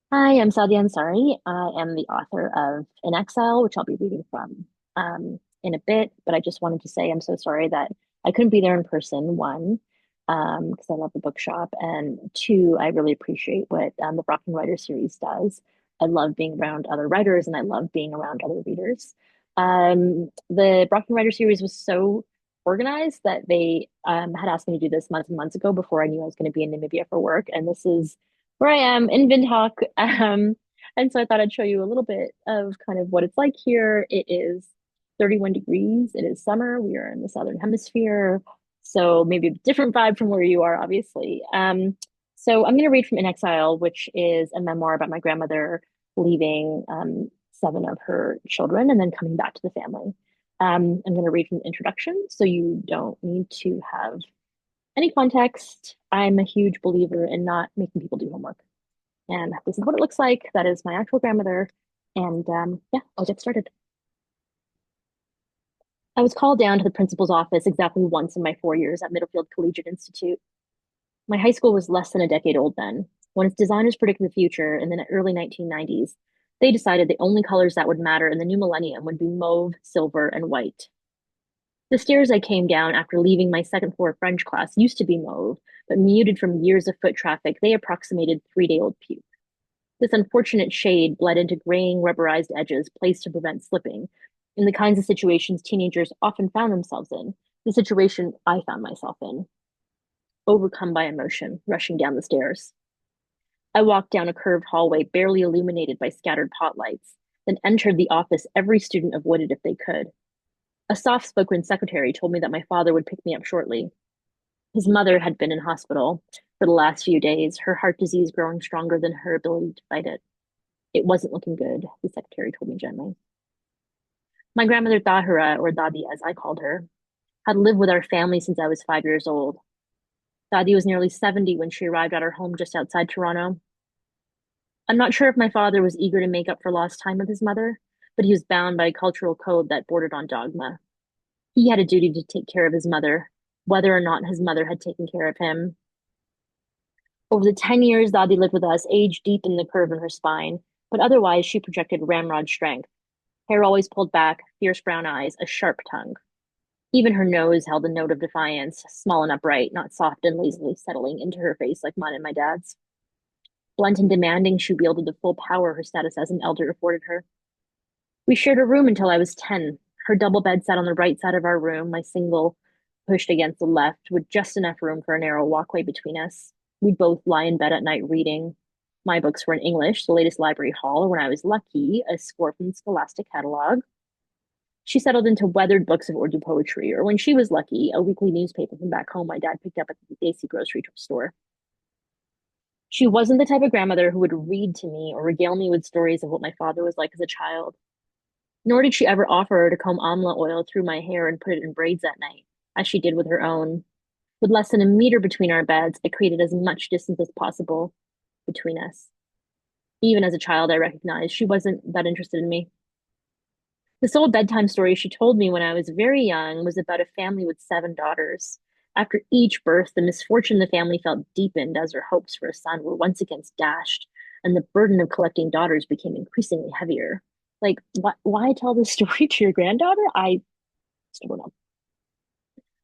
Hi, I'm Sadiya Ansari. I am the author of In Exile, which I'll be reading from in a bit. But I just wanted to say I'm so sorry that I couldn't be there in person, one, because I love the bookshop, and two, I really appreciate what the Brockton Writers Series does. I love being around other writers and I love being around other readers. The Brockton Writers Series was so organized that they had asked me to do this months and months ago before I knew I was going to be in Namibia for work. And this is where I am in Windhoek. And so I thought I'd show you a little bit of kind of what it's like here. It is 31 degrees. It is summer. We are in the southern hemisphere. So maybe a different vibe from where you are, obviously. So I'm going to read from In Exile, which is a memoir about my grandmother leaving seven of her children and then coming back to the family. I'm going to read from the introduction, so you don't need to have any context. I'm a huge believer in not making people do homework. And this is what it looks like. That is my actual grandmother. And yeah, I'll get started. I was called down to the principal's office exactly once in my 4 years at Middlefield Collegiate Institute. My high school was less than a decade old then. When its designers predicted the future in the early 1990s, they decided the only colors that would matter in the new millennium would be mauve, silver, and white. The stairs I came down after leaving my second floor French class used to be mauve, but muted from years of foot traffic, they approximated 3 day old puke. This unfortunate shade bled into graying, rubberized edges placed to prevent slipping, in the kinds of situations teenagers often found themselves in, the situation I found myself in, overcome by emotion, rushing down the stairs. I walked down a curved hallway barely illuminated by scattered pot lights, then entered the office every student avoided if they could. A soft spoken secretary told me that my father would pick me up shortly. His mother had been in hospital for the last few days, her heart disease growing stronger than her ability to fight it. It wasn't looking good, the secretary told me gently. My grandmother Tahira, or Dadi as I called her, had lived with our family since I was 5 years old. Dadi was nearly 70 when she arrived at our home just outside Toronto. I'm not sure if my father was eager to make up for lost time with his mother, but he was bound by a cultural code that bordered on dogma. He had a duty to take care of his mother, whether or not his mother had taken care of him. Over the 10 years Dadi lived with us, age deep in the curve in her spine, but otherwise she projected ramrod strength. Hair always pulled back, fierce brown eyes, a sharp tongue. Even her nose held a note of defiance, small and upright, not soft and lazily settling into her face like mine and my dad's. Blunt and demanding, she wielded the full power her status as an elder afforded her. We shared a room until I was 10. Her double bed sat on the right side of our room, my single pushed against the left, with just enough room for a narrow walkway between us. We'd both lie in bed at night reading. My books were in English, the latest library haul, or when I was lucky, a score from the Scholastic catalog. She settled into weathered books of Urdu poetry, or when she was lucky, a weekly newspaper from back home my dad picked up at the Desi grocery store. She wasn't the type of grandmother who would read to me or regale me with stories of what my father was like as a child. Nor did she ever offer to comb amla oil through my hair and put it in braids at night, as she did with her own. With less than a meter between our beds, I created as much distance as possible between us. Even as a child, I recognized she wasn't that interested in me. This old bedtime story she told me when I was very young was about a family with seven daughters. After each birth, the misfortune the family felt deepened as their hopes for a son were once again dashed, and the burden of collecting daughters became increasingly heavier. Like, why tell this story to your granddaughter? I still don't know.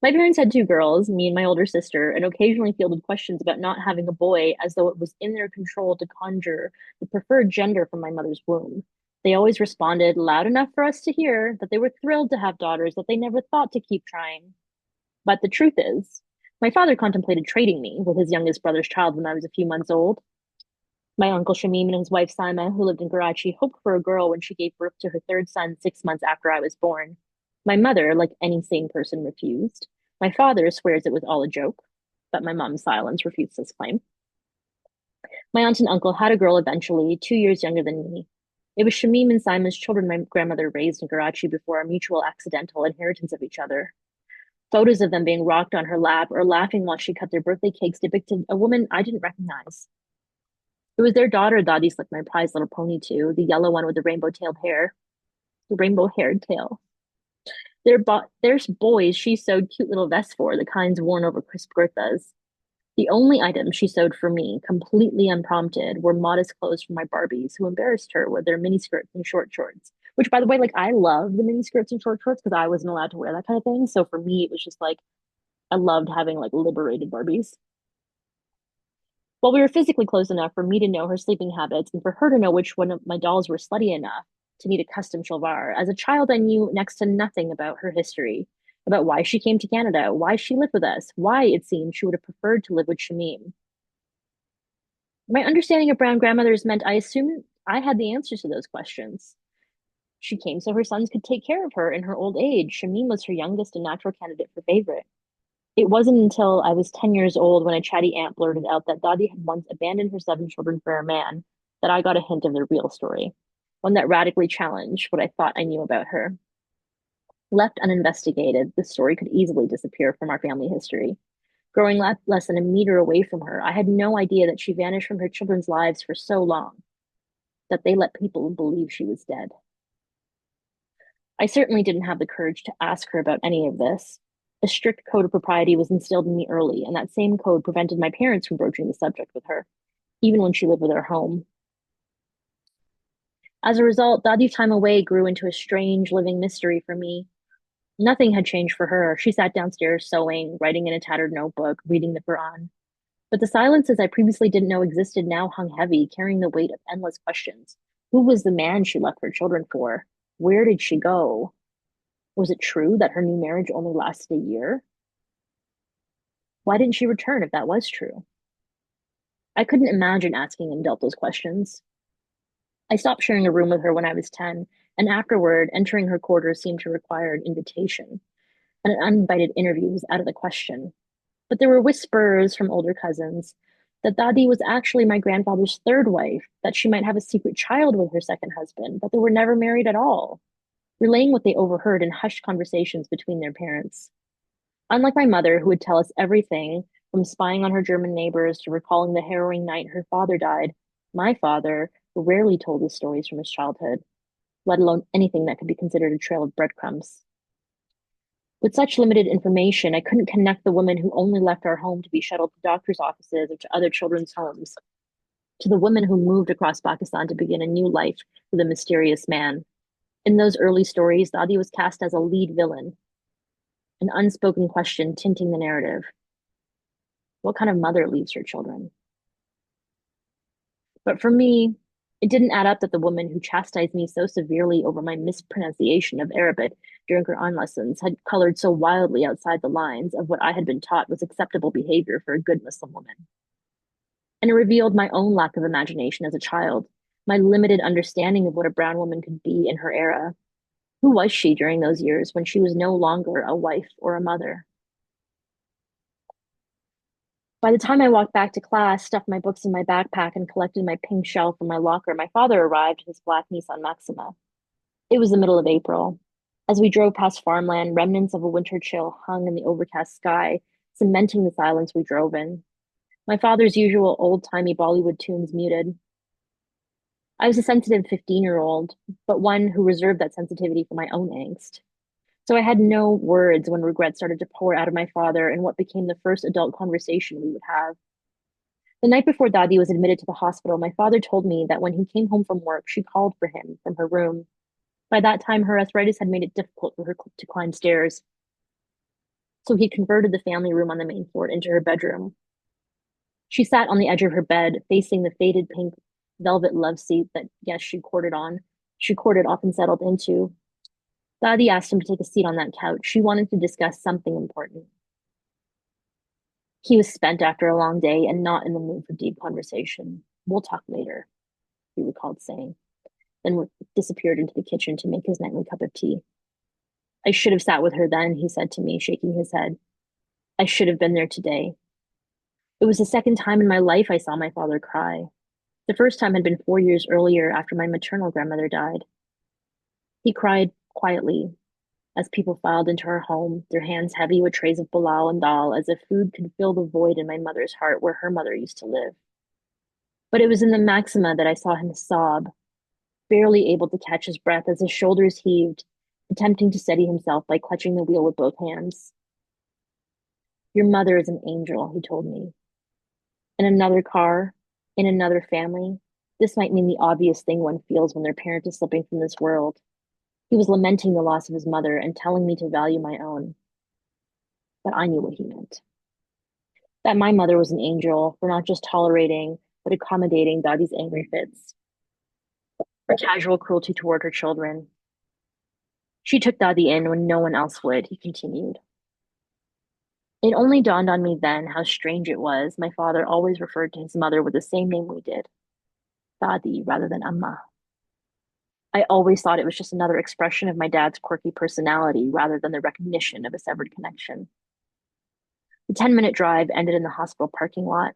My parents had two girls, me and my older sister, and occasionally fielded questions about not having a boy as though it was in their control to conjure the preferred gender from my mother's womb. They always responded loud enough for us to hear that they were thrilled to have daughters, that they never thought to keep trying. But the truth is, my father contemplated trading me with his youngest brother's child when I was a few months old. My uncle Shamim and his wife Saima, who lived in Karachi, hoped for a girl when she gave birth to her third son 6 months after I was born. My mother, like any sane person, refused. My father swears it was all a joke, but my mom's silence refutes this claim. My aunt and uncle had a girl eventually, 2 years younger than me. It was Shamim and Simon's children my grandmother raised in Karachi before our mutual accidental inheritance of each other. Photos of them being rocked on her lap or laughing while she cut their birthday cakes depicted a woman I didn't recognize. It was their daughter Dadi slipped my prized little pony to, the yellow one with the rainbow-tailed hair, the rainbow-haired tail. There's boys she sewed cute little vests for, the kinds worn over crisp kurtas. The only items she sewed for me, completely unprompted, were modest clothes for my Barbies, who embarrassed her with their miniskirts and short shorts. Which, by the way, like I love the miniskirts and short shorts because I wasn't allowed to wear that kind of thing. So for me, it was just like I loved having like liberated Barbies. While we were physically close enough for me to know her sleeping habits and for her to know which one of my dolls were slutty enough to need a custom shalvar, as a child, I knew next to nothing about her history, about why she came to Canada, why she lived with us, why it seemed she would have preferred to live with Shamim. My understanding of brown grandmothers meant I assumed I had the answers to those questions. She came so her sons could take care of her in her old age. Shamim was her youngest and natural candidate for favorite. It wasn't until I was 10 years old when a chatty aunt blurted out that Dadi had once abandoned her 7 children for a man that I got a hint of the real story, one that radically challenged what I thought I knew about her. Left uninvestigated, the story could easily disappear from our family history. Growing less than a meter away from her, I had no idea that she vanished from her children's lives for so long that they let people believe she was dead. I certainly didn't have the courage to ask her about any of this. A strict code of propriety was instilled in me early, and that same code prevented my parents from broaching the subject with her, even when she lived with her home. As a result, Dadi's time away grew into a strange living mystery for me. Nothing had changed for her. She sat downstairs sewing, writing in a tattered notebook, reading the Quran. But the silences I previously didn't know existed now hung heavy, carrying the weight of endless questions. Who was the man she left her children for? Where did she go? Was it true that her new marriage only lasted a year? Why didn't she return if that was true? I couldn't imagine asking adult those questions. I stopped sharing a room with her when I was 10, and afterward, entering her quarters seemed to require an invitation, and an uninvited interview was out of the question. But there were whispers from older cousins that Dadi was actually my grandfather's third wife, that she might have a secret child with her second husband, that they were never married at all, relaying what they overheard in hushed conversations between their parents. Unlike my mother, who would tell us everything from spying on her German neighbors to recalling the harrowing night her father died, my father rarely told us stories from his childhood, let alone anything that could be considered a trail of breadcrumbs. With such limited information, I couldn't connect the woman who only left our home to be shuttled to doctors' offices or to other children's homes, to the woman who moved across Pakistan to begin a new life with a mysterious man. In those early stories, Dadi was cast as a lead villain, an unspoken question tinting the narrative. What kind of mother leaves her children? But for me, it didn't add up that the woman who chastised me so severely over my mispronunciation of Arabic during Quran lessons had colored so wildly outside the lines of what I had been taught was acceptable behavior for a good Muslim woman. And it revealed my own lack of imagination as a child, my limited understanding of what a brown woman could be in her era. Who was she during those years when she was no longer a wife or a mother? By the time I walked back to class, stuffed my books in my backpack, and collected my pink shell from my locker, my father arrived in his black Nissan Maxima. It was the middle of April. As we drove past farmland, remnants of a winter chill hung in the overcast sky, cementing the silence we drove in. My father's usual old-timey Bollywood tunes muted. I was a sensitive 15-year-old, but one who reserved that sensitivity for my own angst. So I had no words when regret started to pour out of my father in what became the first adult conversation we would have. The night before Dadi was admitted to the hospital, my father told me that when he came home from work, she called for him from her room. By that time, her arthritis had made it difficult for her to climb stairs, so he converted the family room on the main floor into her bedroom. She sat on the edge of her bed, facing the faded pink velvet love seat that, yes, she courted on. She courted often settled into. Dadi asked him to take a seat on that couch. She wanted to discuss something important. He was spent after a long day and not in the mood for deep conversation. We'll talk later, he recalled saying, then disappeared into the kitchen to make his nightly cup of tea. I should have sat with her then, he said to me, shaking his head. I should have been there today. It was the second time in my life I saw my father cry. The first time had been 4 years earlier after my maternal grandmother died. He cried quietly as people filed into her home, their hands heavy with trays of pulao and dal, as if food could fill the void in my mother's heart where her mother used to live. But it was in the Maxima that I saw him sob, barely able to catch his breath as his shoulders heaved, attempting to steady himself by clutching the wheel with both hands. Your mother is an angel, he told me. In another car, in another family. This might mean the obvious thing one feels when their parent is slipping from this world. He was lamenting the loss of his mother and telling me to value my own, but I knew what he meant. That my mother was an angel for not just tolerating, but accommodating Dadi's angry fits, her casual cruelty toward her children. She took Dadi in when no one else would, he continued. It only dawned on me then how strange it was my father always referred to his mother with the same name we did, Dadi rather than Amma. I always thought it was just another expression of my dad's quirky personality rather than the recognition of a severed connection. The 10-minute drive ended in the hospital parking lot.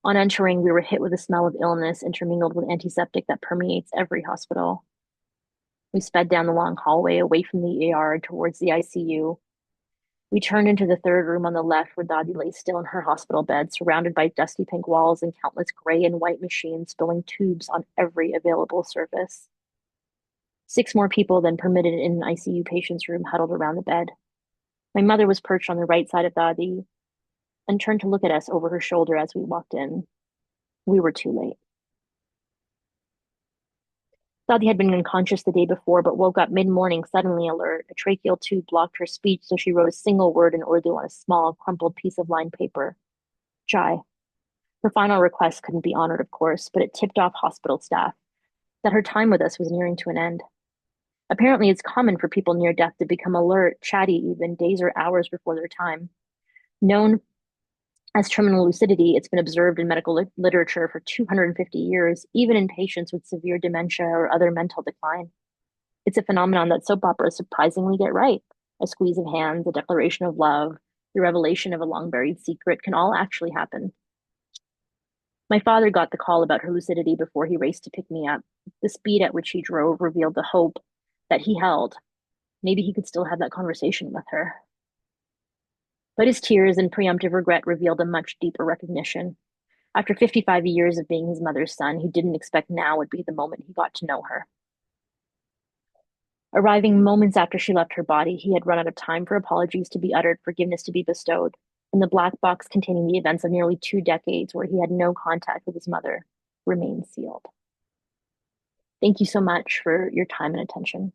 On entering, we were hit with a smell of illness intermingled with antiseptic that permeates every hospital. We sped down the long hallway away from the ER towards the ICU. We turned into the third room on the left where Dadi lay still in her hospital bed, surrounded by dusty pink walls and countless gray and white machines spilling tubes on every available surface. 6 more people than permitted in an ICU patient's room huddled around the bed. My mother was perched on the right side of Dadi and turned to look at us over her shoulder as we walked in. We were too late. Dadi had been unconscious the day before, but woke up mid-morning suddenly alert. A tracheal tube blocked her speech, so she wrote a single word in Urdu on a small, crumpled piece of lined paper. Jai. Her final request couldn't be honored, of course, but it tipped off hospital staff that her time with us was nearing to an end. Apparently, it's common for people near death to become alert, chatty even days or hours before their time. Known as terminal lucidity, it's been observed in medical literature for 250 years, even in patients with severe dementia or other mental decline. It's a phenomenon that soap operas surprisingly get right. A squeeze of hands, a declaration of love, the revelation of a long buried secret can all actually happen. My father got the call about her lucidity before he raced to pick me up. The speed at which he drove revealed the hope that he held. Maybe he could still have that conversation with her. But his tears and preemptive regret revealed a much deeper recognition. After 55 years of being his mother's son, he didn't expect now would be the moment he got to know her. Arriving moments after she left her body, he had run out of time for apologies to be uttered, forgiveness to be bestowed, and the black box containing the events of nearly 2 decades where he had no contact with his mother remained sealed. Thank you so much for your time and attention.